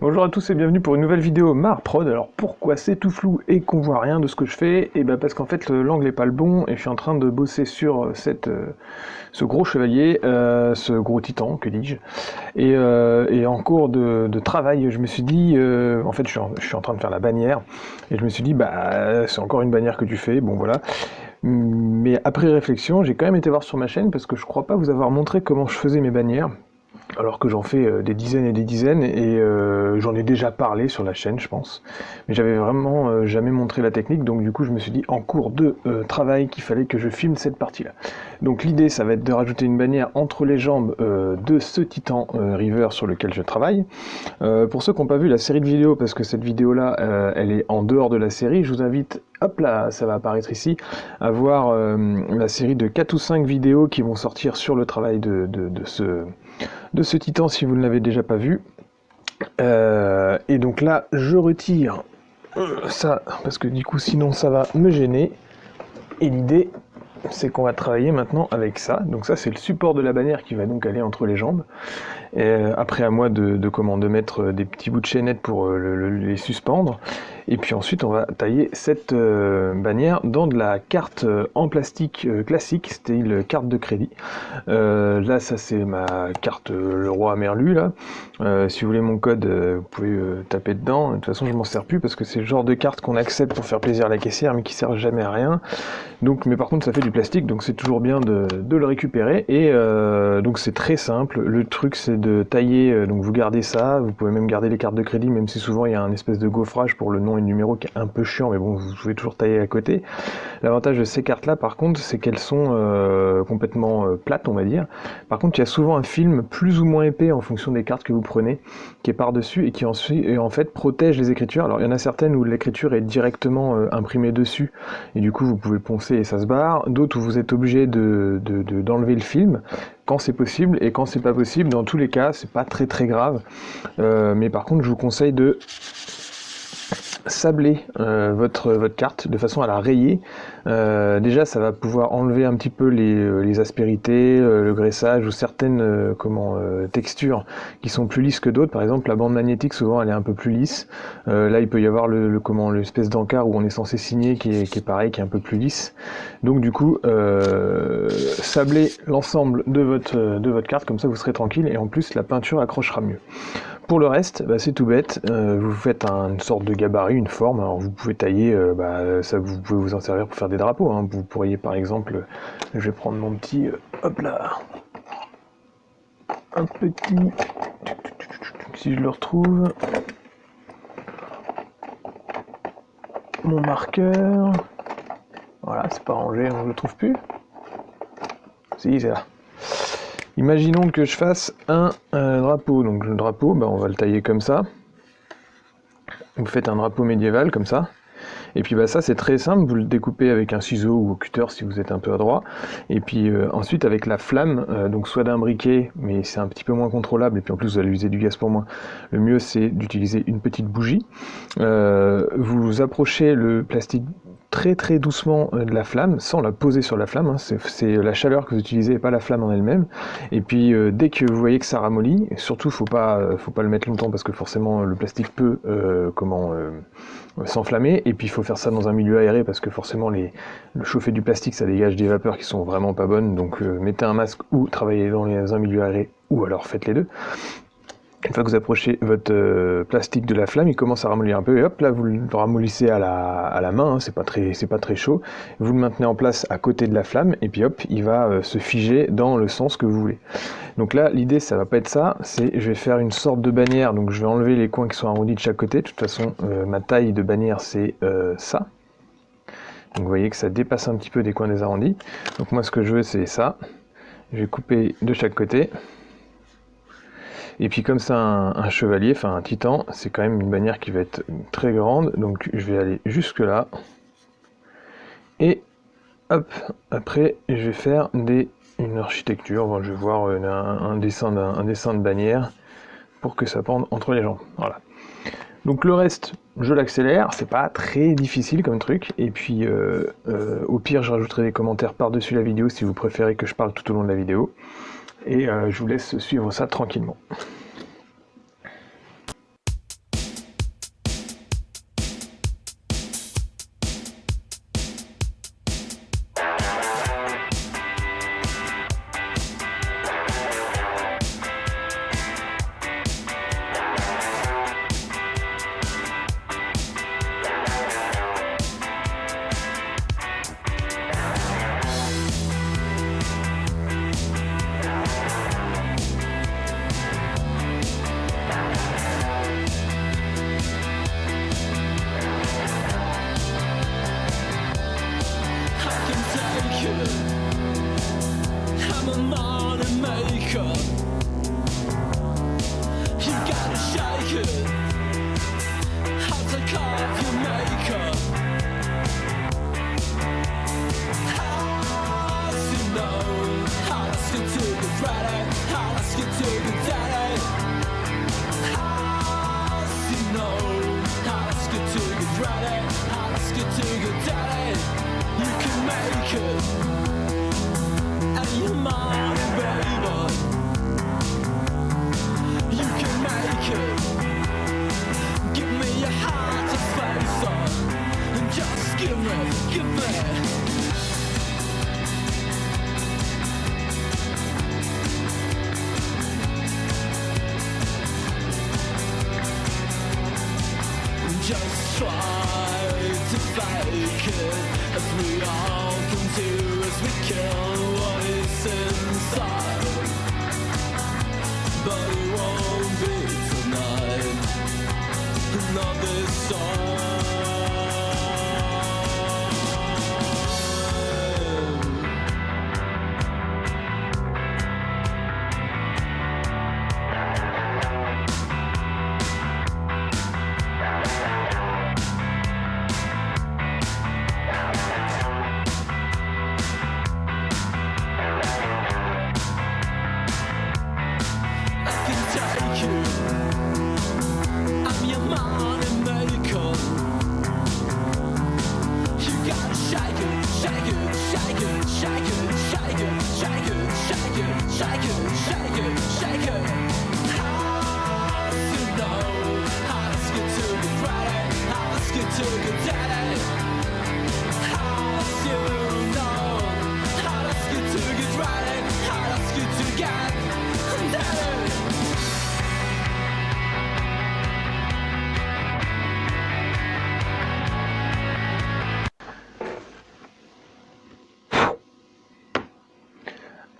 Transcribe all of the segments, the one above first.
Bonjour à tous et bienvenue pour une nouvelle vidéo Marprod. Alors pourquoi c'est tout flou et qu'on voit rien de ce que je fais? Et ben parce qu'en fait l'angle est pas le bon et je suis en train de bosser sur ce gros chevalier, ce gros titan, que dis-je. Et en cours de travail, je me suis dit, en fait je suis en train de faire la bannière et je me suis dit bah c'est encore une bannière que tu fais, bon voilà. Mais après réflexion, j'ai quand même été voir sur ma chaîne parce que je crois pas vous avoir montré comment je faisais mes bannières. Alors que j'en fais des dizaines et des dizaines, et j'en ai déjà parlé sur la chaîne, je pense. Mais j'avais vraiment jamais montré la technique, donc du coup je me suis dit en cours de travail qu'il fallait que je filme cette partie-là. Donc l'idée, ça va être de rajouter une bannière entre les jambes de ce Titan River sur lequel je travaille. Pour ceux qui n'ont pas vu la série de vidéos, parce que cette vidéo-là, elle est en dehors de la série, je vous invite, hop là, ça va apparaître ici, à voir la série de 4 ou 5 vidéos qui vont sortir sur le travail de ce titan si vous ne l'avez déjà pas vu. Et donc là, je retire ça, parce que du coup, sinon ça va me gêner. Et l'idée, c'est qu'on va travailler maintenant avec ça. Donc ça, c'est le support de la bannière qui va donc aller entre les jambes. Et après, à moi de mettre des petits bouts de chaînette pour les suspendre. Et puis ensuite, on va tailler cette bannière dans de la carte en plastique classique, style carte de crédit. Là, ça c'est ma carte le roi Merlu. Là. Si vous voulez mon code, vous pouvez taper dedans. De toute façon, je m'en sers plus parce que c'est le genre de carte qu'on accepte pour faire plaisir à la caissière, mais qui sert jamais à rien. Donc, mais par contre, ça fait du plastique, donc c'est toujours bien de le récupérer. Et donc c'est très simple. Le truc, c'est de tailler. Donc vous gardez ça. Vous pouvez même garder les cartes de crédit, même si souvent il y a un espèce de gaufrage pour le nom et le numéro qui est un peu chiant, mais bon, vous pouvez toujours tailler à côté. L'avantage de ces cartes-là, par contre, c'est qu'elles sont complètement plates, on va dire. Par contre, il y a souvent un film plus ou moins épais en fonction des cartes que vous prenez, qui est par-dessus et qui ensuite, et en fait protège les écritures. Alors il y en a certaines où l'écriture est directement imprimée dessus, et du coup vous pouvez poncer et ça se barre. D'autres où vous êtes obligé d'enlever le film quand c'est possible, et quand c'est pas possible, dans tous les cas, c'est pas très très grave. Mais par contre, je vous conseille de sabler votre carte de façon à la rayer. Déjà, ça va pouvoir enlever un petit peu les aspérités, le graissage ou certaines textures qui sont plus lisses que d'autres. Par exemple, la bande magnétique, souvent, elle est un peu plus lisse. Là, il peut y avoir l'espèce d'encart où on est censé signer qui est pareil, qui est un peu plus lisse. Donc, du coup, sablez l'ensemble de votre carte, comme ça, vous serez tranquille. Et en plus, la peinture accrochera mieux. Pour le reste, c'est tout bête, vous faites une sorte de gabarit, une forme, alors vous pouvez tailler, ça vous pouvez vous en servir pour faire des drapeaux, hein. Vous pourriez par exemple, je vais prendre mon petit, hop là, un petit, si je le retrouve, mon marqueur, voilà, c'est pas rangé, on ne le trouve plus, si c'est là. Imaginons que je fasse un drapeau, donc le drapeau, on va le tailler comme ça. Vous faites un drapeau médiéval comme ça. Et puis ça c'est très simple, vous le découpez avec un ciseau ou au cutter si vous êtes un peu adroit. Et puis ensuite avec la flamme, donc soit d'un briquet, mais c'est un petit peu moins contrôlable, et puis en plus vous allez user du gaz pour moins. Le mieux c'est d'utiliser une petite bougie. Vous approchez le plastique très très doucement de la flamme, sans la poser sur la flamme, hein. C'est la chaleur que vous utilisez et pas la flamme en elle-même. Et puis dès que vous voyez que ça ramollit, surtout faut pas le mettre longtemps parce que forcément le plastique peut s'enflammer, et puis il faut faire ça dans un milieu aéré parce que forcément le chauffer du plastique ça dégage des vapeurs qui sont vraiment pas bonnes, donc mettez un masque ou travaillez dans un milieu aéré, ou alors faites les deux. Une fois que vous approchez votre plastique de la flamme, il commence à ramollir un peu, et hop là vous le ramollissez à la main, hein, c'est pas très chaud. Vous le maintenez en place à côté de la flamme, et puis hop, il va se figer dans le sens que vous voulez. Donc là, l'idée ça va pas être ça, je vais faire une sorte de bannière, donc je vais enlever les coins qui sont arrondis de chaque côté. De toute façon, ma taille de bannière c'est ça. Donc vous voyez que ça dépasse un petit peu des coins des arrondis. Donc moi ce que je veux c'est ça. Je vais couper de chaque côté. Et puis comme ça, un chevalier, enfin un titan, c'est quand même une bannière qui va être très grande, donc je vais aller jusque là. Et hop, après je vais faire une architecture, enfin, je vais voir un dessin de bannière pour que ça pende entre les jambes. Voilà. Donc le reste, je l'accélère, c'est pas très difficile comme truc, et puis au pire je rajouterai des commentaires par-dessus la vidéo si vous préférez que je parle tout au long de la vidéo. Et je vous laisse suivre ça tranquillement. it. And you're mine, baby. You can make it. Give me your heart to face on. And just give me. Just try to fake it, as we all can do, as we kill what is inside. But it won't be tonight, not this time. I'm your money maker. You gotta shake it, shake it, shake it, shake it, shake it, shake it, shake it, shake it, shake it, shake it. How to know how to get to the ready, how to get to the daddy. How to know how to get to get ready, how to get to get daddy.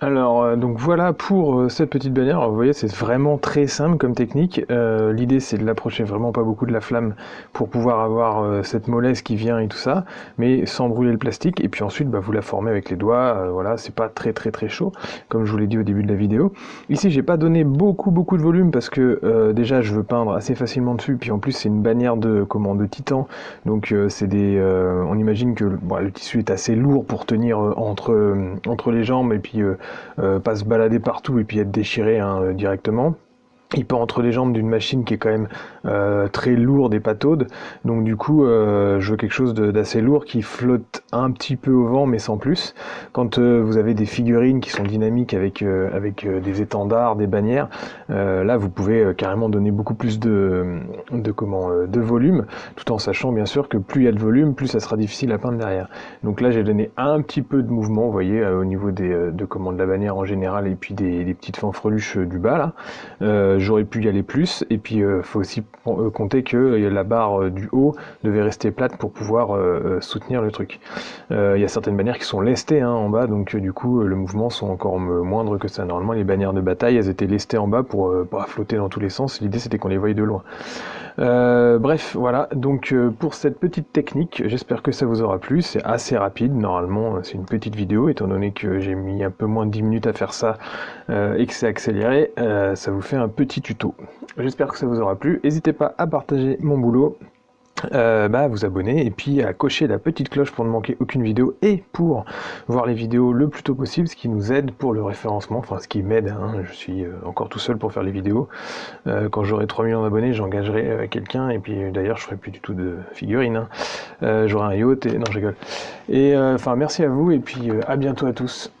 Alors, donc voilà pour cette petite bannière. Alors, vous voyez, c'est vraiment très simple comme technique. L'idée, c'est de l'approcher vraiment pas beaucoup de la flamme pour pouvoir avoir cette mollesse qui vient et tout ça, mais sans brûler le plastique. Et puis ensuite, bah, vous la formez avec les doigts. Voilà, c'est pas très chaud, comme je vous l'ai dit au début de la vidéo. Ici, j'ai pas donné beaucoup de volume parce que déjà, je veux peindre assez facilement dessus. Puis en plus, c'est une bannière de titan, donc c'est des. On imagine que bon, le tissu est assez lourd pour tenir entre les jambes et puis pas se balader partout et puis être déchiré directement. Il peut entre les jambes d'une machine qui est quand même très lourde et pataude, donc du coup je veux quelque chose d'assez lourd qui flotte un petit peu au vent mais sans plus. Quand vous avez des figurines qui sont dynamiques avec des étendards, des bannières, là vous pouvez carrément donner beaucoup plus de volume, tout en sachant bien sûr que plus il y a de volume, plus ça sera difficile à peindre derrière. Donc là j'ai donné un petit peu de mouvement, vous voyez, au niveau de la bannière en général et puis des petites fanfreluches du bas là. J'aurais pu y aller plus, et puis faut aussi compter que la barre du haut devait rester plate pour pouvoir soutenir le truc. Il y a certaines bannières qui sont lestées en bas, donc du coup le mouvement sont encore moindres que ça. Normalement les bannières de bataille, elles étaient lestées en bas pour pas flotter dans tous les sens. L'idée c'était qu'on les voie de loin. Bref, voilà, donc pour cette petite technique, j'espère que ça vous aura plu. C'est assez rapide, normalement c'est une petite vidéo, étant donné que j'ai mis un peu moins de 10 minutes à faire ça et que c'est accéléré, ça vous fait un petit tuto. J'espère que ça vous aura plu. N'hésitez pas à partager mon boulot, à vous abonner et puis à cocher la petite cloche pour ne manquer aucune vidéo et pour voir les vidéos le plus tôt possible, ce qui nous aide pour le référencement, enfin ce qui m'aide, je suis encore tout seul pour faire les vidéos. Quand j'aurai 3 millions d'abonnés, j'engagerai quelqu'un, et puis d'ailleurs je ferai plus du tout de figurines, j'aurai un yacht et non, je rigole. Et enfin merci à vous et puis à bientôt à tous.